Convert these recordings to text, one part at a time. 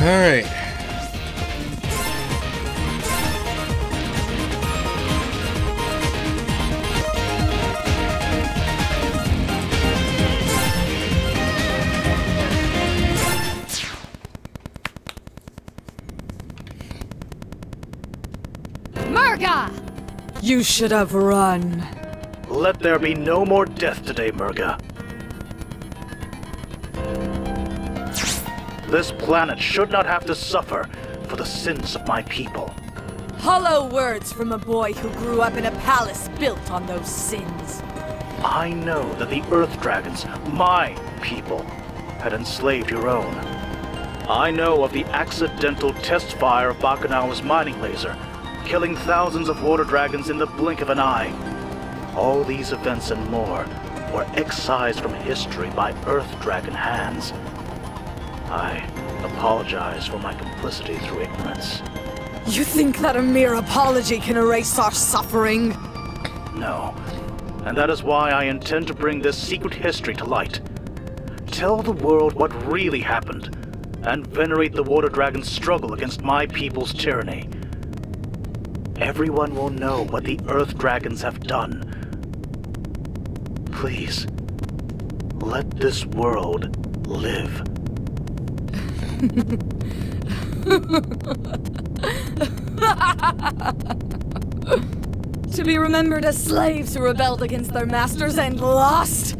Alright. Murga! You should have run. Let there be no more death today, Murga. This planet should not have to suffer for the sins of my people. Hollow words from a boy who grew up in a palace built on those sins. I know that the Earth Dragons, my people, had enslaved your own. I know of the accidental test fire of Bakunawa's mining laser, killing thousands of water dragons in the blink of an eye. All these events and more were excised from history by Earth Dragon hands. I apologize for my complicity through ignorance. You think that a mere apology can erase our suffering? No. And that is why I intend to bring this secret history to light. Tell the world what really happened, and venerate the Water Dragon's struggle against my people's tyranny. Everyone will know what the Earth Dragons have done. Please, let this world live. To be remembered as slaves who rebelled against their masters and lost?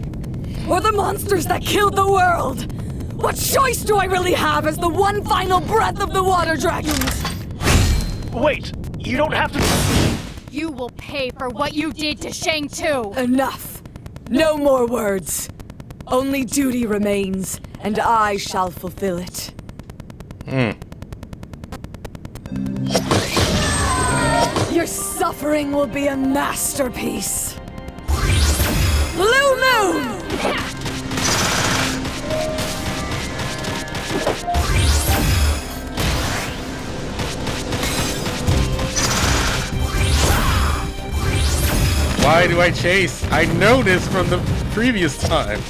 Or the monsters that killed the world? What choice do I really have as the one final breath of the Water Dragons? Wait! You don't have to— You will pay for what you did to Shang too! Enough! No more words. Only duty remains, and I shall fulfill it. Your suffering will be a masterpiece. Blue Moon! Why do I chase? I know this from the previous time.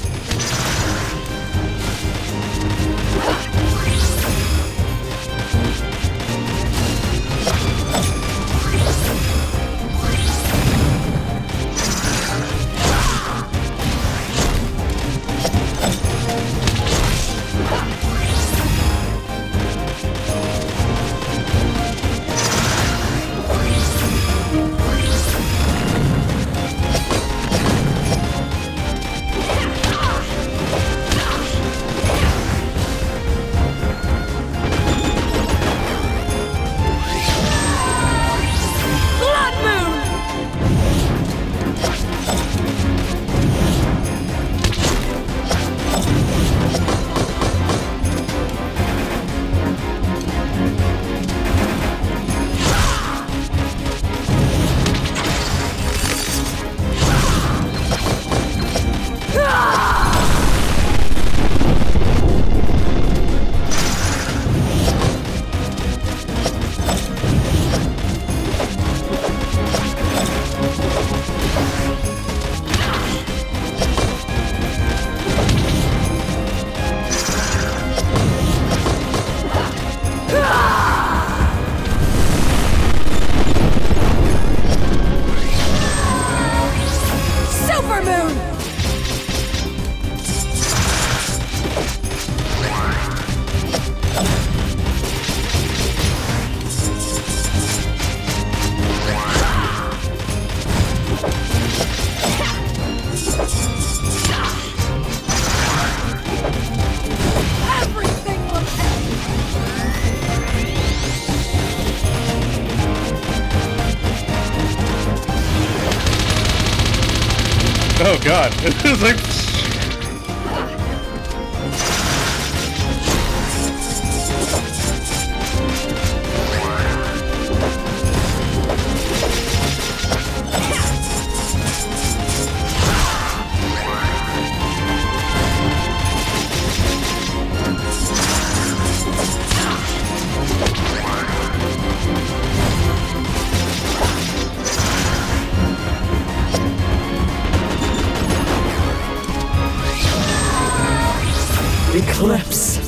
Oh god, it was like... Eclipse.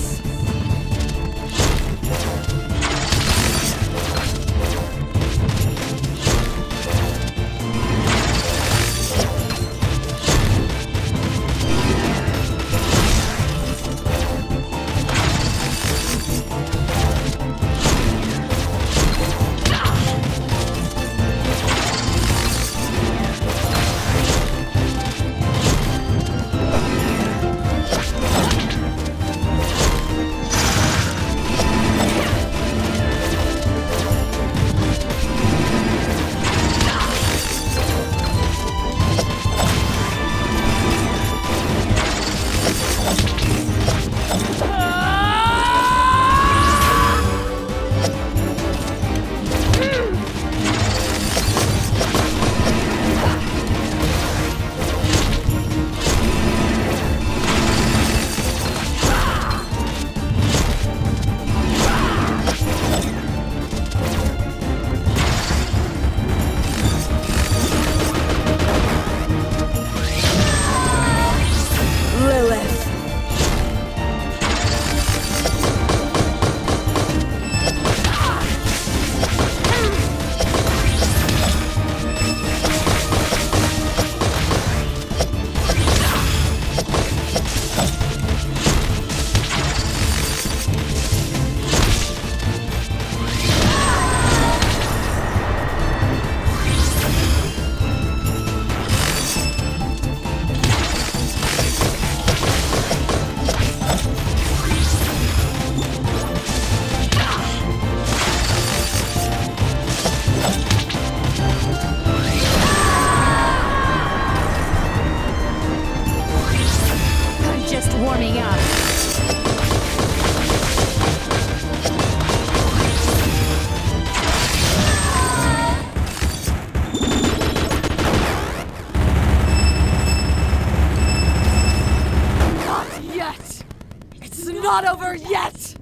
It's not over yet!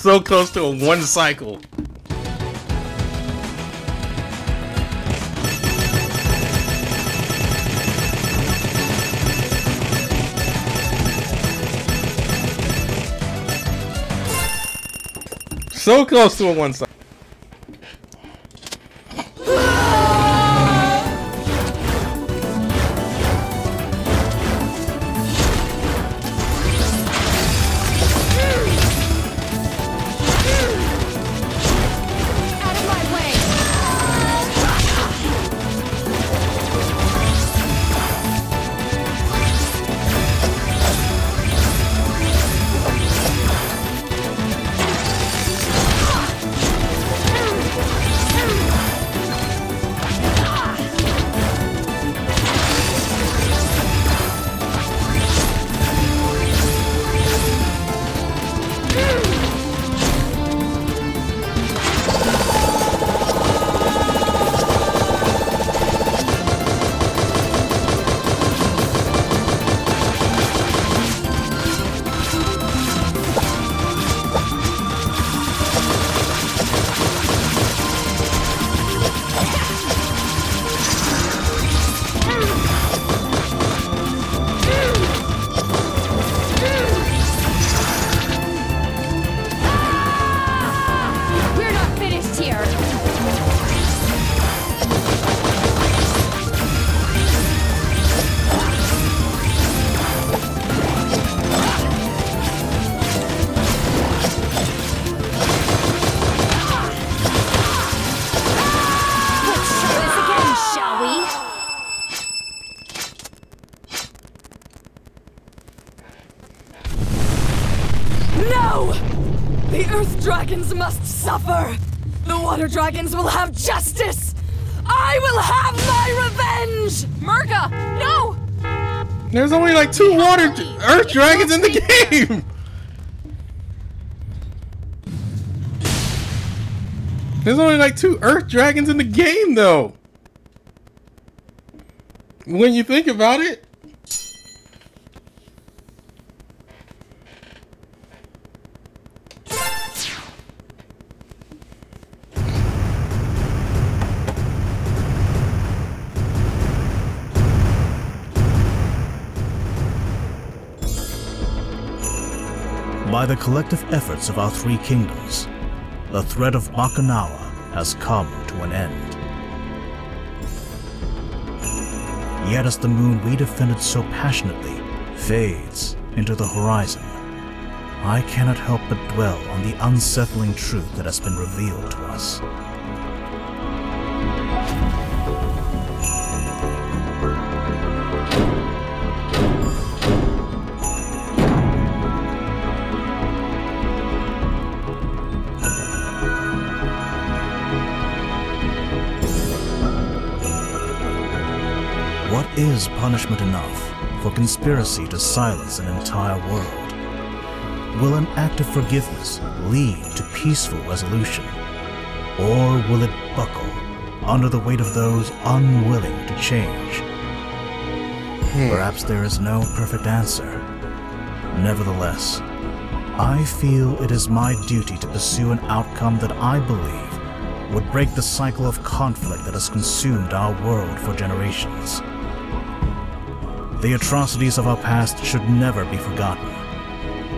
So close to a one cycle. So close to a one cycle. The Earth Dragons must suffer! The Water Dragons will have justice! I will have my revenge! Murga, no! There's only like 2 Earth Dragons in the game! There's only like 2 Earth Dragons in the game, though! When you think about it. By the collective efforts of our 3 kingdoms, the threat of Bakunawa has come to an end. Yet as the moon we defended so passionately fades into the horizon, I cannot help but dwell on the unsettling truth that has been revealed to us. What is punishment enough for conspiracy to silence an entire world? Will an act of forgiveness lead to peaceful resolution? Or will it buckle under the weight of those unwilling to change? Perhaps there is no perfect answer. Nevertheless, I feel it is my duty to pursue an outcome that I believe would break the cycle of conflict that has consumed our world for generations. The atrocities of our past should never be forgotten,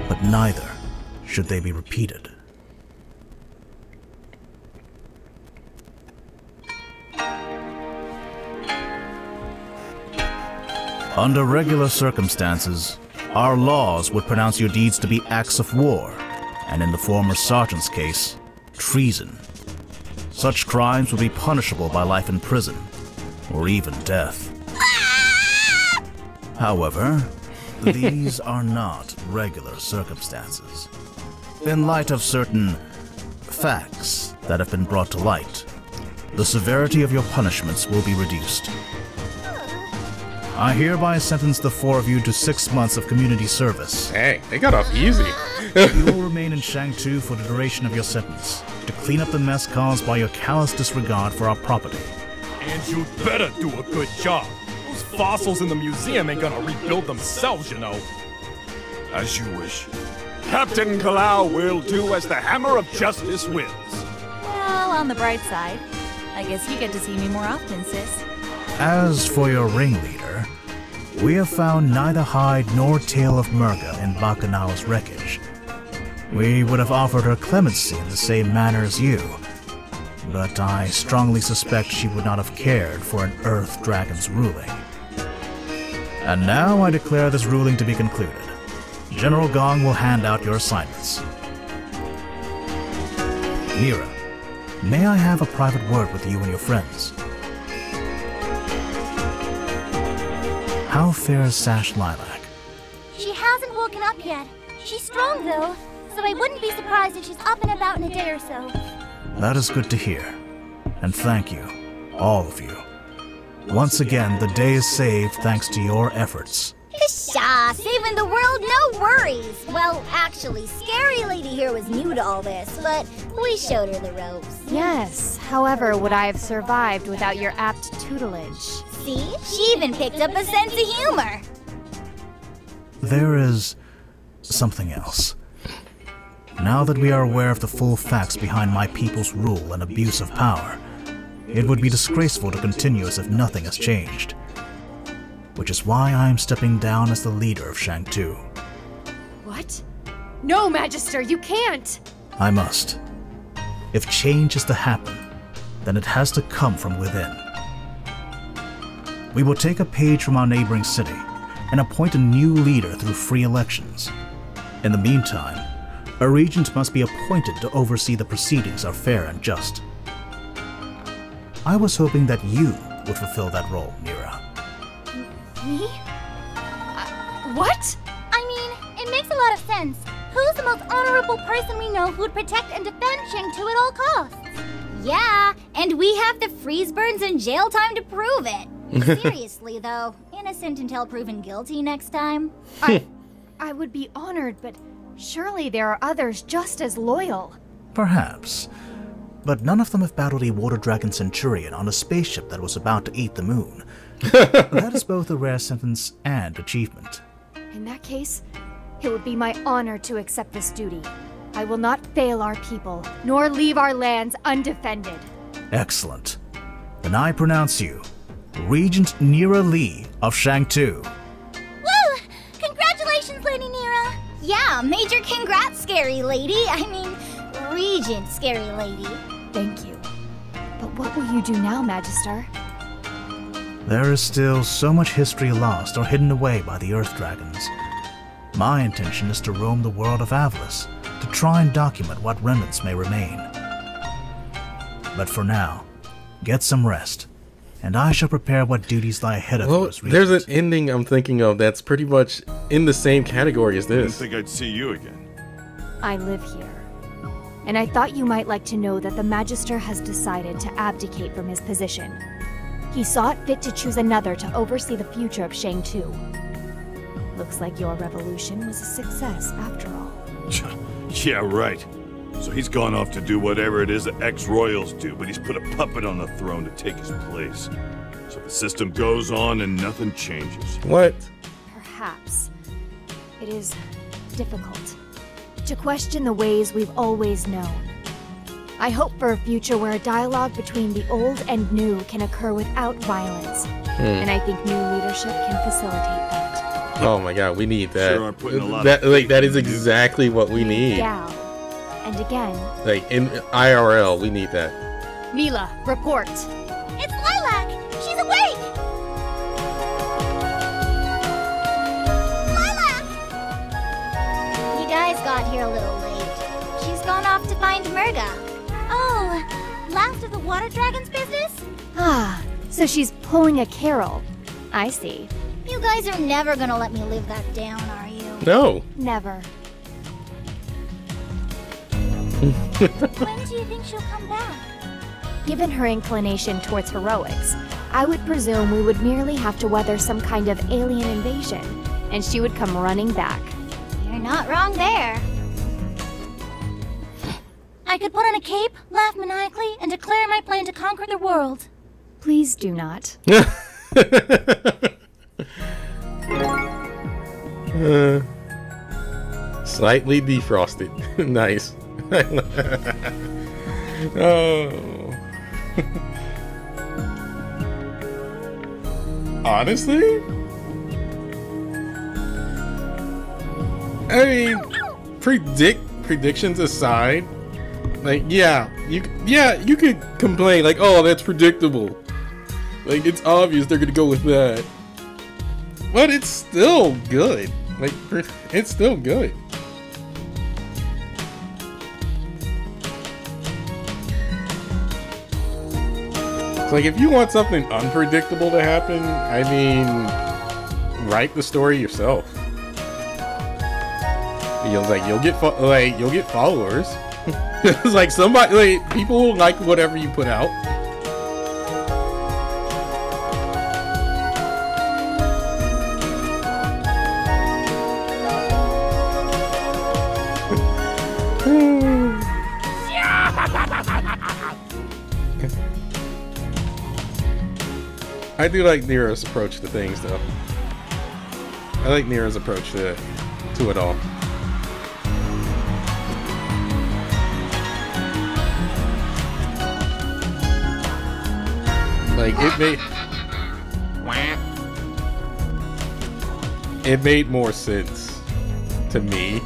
but neither should they be repeated. Under regular circumstances, our laws would pronounce your deeds to be acts of war, and in the former sergeant's case, treason. Such crimes would be punishable by life in prison, or even death. However, these are not regular circumstances. In light of certain facts that have been brought to light, the severity of your punishments will be reduced. I hereby sentence the 4 of you to 6 months of community service. Hey, they got off easy. You will remain in Shang-Tu for the duration of your sentence, to clean up the mess caused by your callous disregard for our property. And you'd better do a good job. Those fossils in the museum ain't gonna rebuild themselves, you know. As you wish. Captain Kalau will do as the Hammer of Justice wills. Well, on the bright side, I guess you get to see me more often, sis. As for your ringleader, we have found neither hide nor tail of Murga in Bakunao's wreckage. We would have offered her clemency in the same manner as you, but I strongly suspect she would not have cared for an Earth Dragon's ruling. And now I declare this ruling to be concluded. General Gong will hand out your assignments. Neera, may I have a private word with you and your friends? How fares Sash Lilac? She hasn't woken up yet. She's strong, though, so I wouldn't be surprised if she's up and about in a day or so. That is good to hear. And thank you, all of you. Once again, the day is saved thanks to your efforts. Pshaw, saving the world, no worries. Well, actually, Scary Lady here was new to all this, but we showed her the ropes. Yes, however, would I have survived without your apt tutelage? See? She even picked up a sense of humor. There is something else. Now that we are aware of the full facts behind my people's rule and abuse of power, it would be disgraceful to continue as if nothing has changed. Which is why I am stepping down as the leader of Shang-Tu. What? No, Magister, you can't! I must. If change is to happen, then it has to come from within. We will take a page from our neighboring city and appoint a new leader through free elections. In the meantime, a regent must be appointed to oversee the proceedings are fair and just. I was hoping that you would fulfill that role, Neera. Me? What? I mean, it makes a lot of sense. Who's the most honorable person we know who'd protect and defend Shang-Tu at all costs? Yeah, and we have the freeze burns and jail time to prove it. Seriously, though, innocent until proven guilty next time. I would be honored, but surely there are others just as loyal. Perhaps. But none of them have battled a water dragon centurion on a spaceship that was about to eat the moon. That is both a rare sentence and achievement. In that case, it would be my honor to accept this duty. I will not fail our people, nor leave our lands undefended. Excellent. Then I pronounce you Regent Neera Lee of Shang-Tu. Woo! Congratulations, Lady Neera! Yeah, major congrats, Scary Lady. I mean, Regent Scary Lady. Thank you. But what will you do now, Magister? There is still so much history lost or hidden away by the Earth Dragons. My intention is to roam the world of Avalis, to try and document what remnants may remain. But for now, get some rest, and I shall prepare what duties lie ahead of you as regent. There's an ending I'm thinking of that's pretty much in the same category as Didn't this. think I'd see you again. I live here. And I thought you might like to know that the Magister has decided to abdicate from his position. He saw it fit to choose another to oversee the future of Shang-Tu. Looks like your revolution was a success after all. Yeah, right. So he's gone off to do whatever it is that ex-royals do, but he's put a puppet on the throne to take his place. So the system goes on and nothing changes. What? Perhaps. It is difficult. to question the ways we've always known. I hope for a future where a dialogue between the old and new can occur without violence. And I think new leadership can facilitate that. Oh my god, we need that. Sure are putting a lot that is exactly what we need. Gal. And again. Like in IRL, we need that. Mila, report. It's Lilac! She's awake! Lilac! You guys got here a little late. She's gone off to find Murga. Oh, last of the water dragon's business? Ah, so she's pulling a Carol. I see. You guys are never gonna let me live that down, are you? No. Never. When do you think she'll come back? Given her inclination towards heroics, I would presume we would merely have to weather some kind of alien invasion, and she would come running back. You're not wrong there. I could put on a cape, laugh maniacally, and declare my plan to conquer the world. Please do not. Slightly defrosted. Nice. Oh. Honestly? I mean, predictions aside, like you could complain like, oh, that's predictable. Like, it's obvious they're gonna go with that. But it's still good. Like, it's still good. It's like, if you want something unpredictable to happen, I mean, write the story yourself. You'll get followers. It's like people will like whatever you put out. I do like Neera's approach to things, though. I like Neera's approach to it all. Like, it made more sense to me.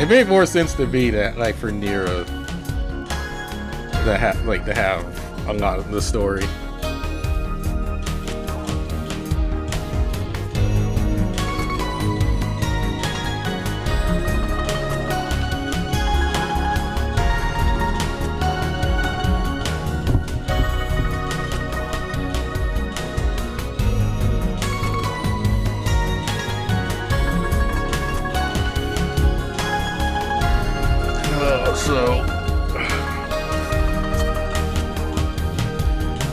It made more sense to me that, like, for Neera to have a lot of the story.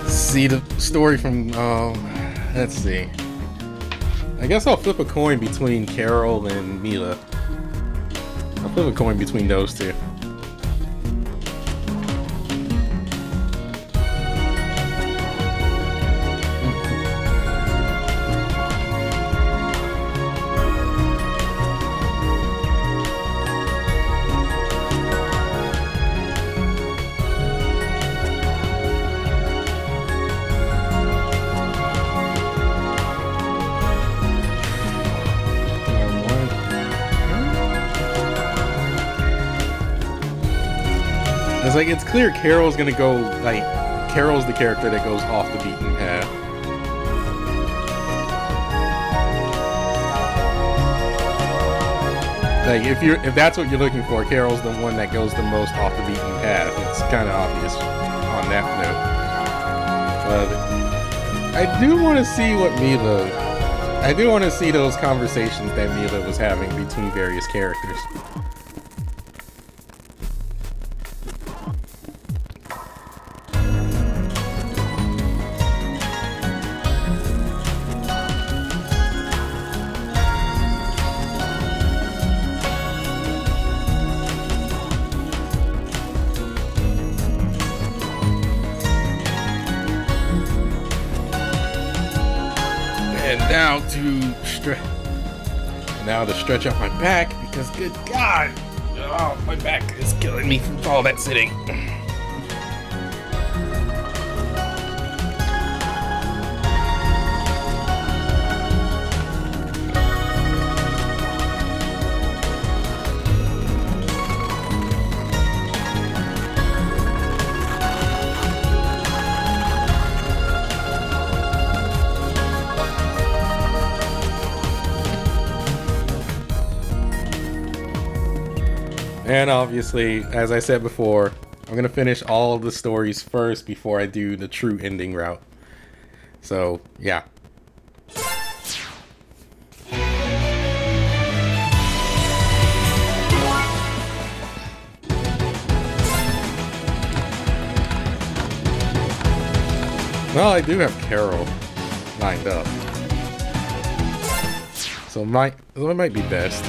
See the story from, let's see. I guess I'll flip a coin between Carol and Mila. I'll flip a coin between those two. It's like, it's clear Carol's gonna go, like, Carol's the character that goes off the beaten path. Like, if that's what you're looking for, Carol's the one that goes the most off the beaten path. It's kind of obvious on that note. But I do want to see I do want to see those conversations that Mila was having between various characters. Now to stretch out my back because, good God, oh, my back is killing me from all that sitting. And obviously, as I said before, I'm gonna finish all of the stories first before I do the true ending route. So, yeah. Well, I do have Carol lined up. So it might be best.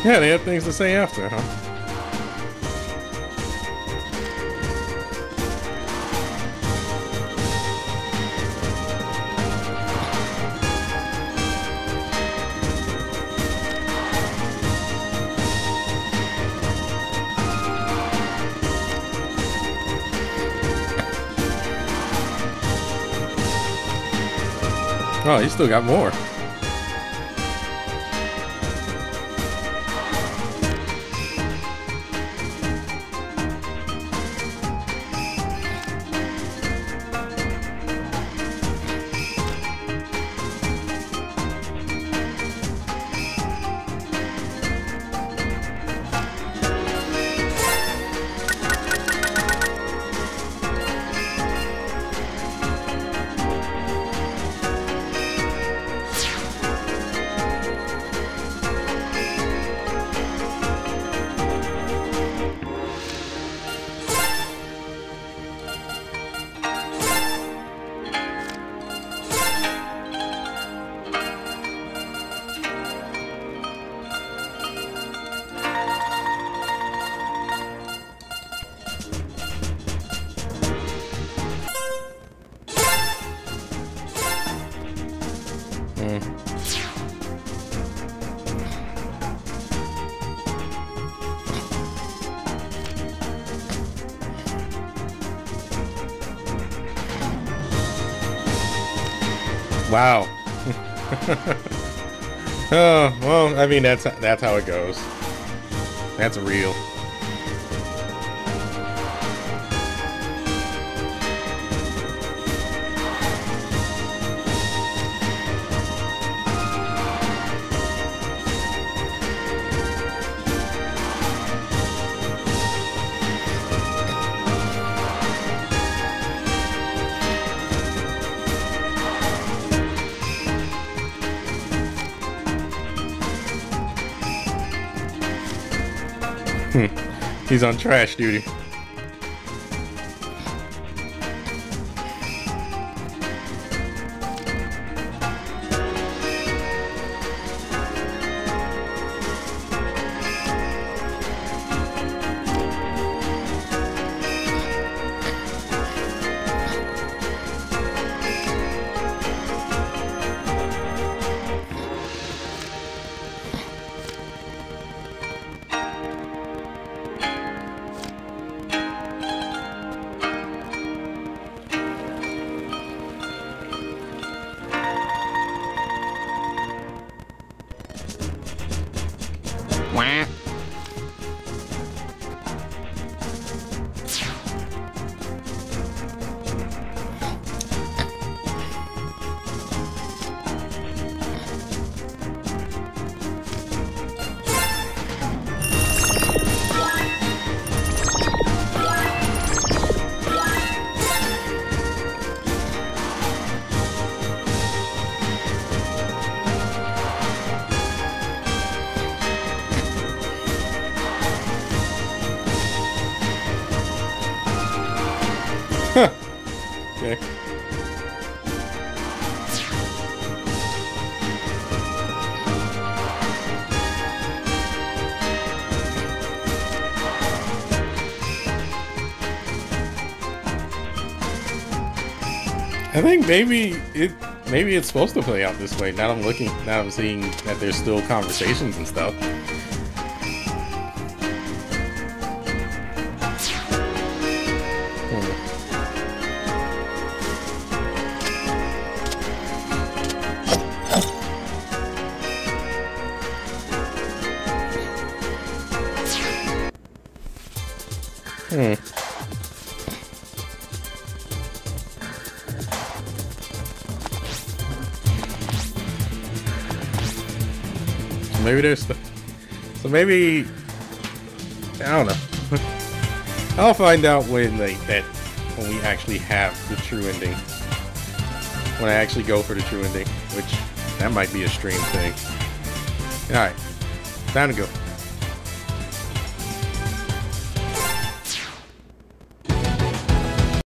Yeah, they have things to say after, huh? Oh, you still got more. Wow. Oh, well, I mean, that's how it goes. That's real. He's on trash duty. I think maybe it's supposed to play out this way. Now I'm seeing that there's still conversations and stuff. Maybe there's so maybe I don't know. I'll find out when we actually have the true ending. When I actually go for the true ending, which that might be a stream thing. All right, time to go.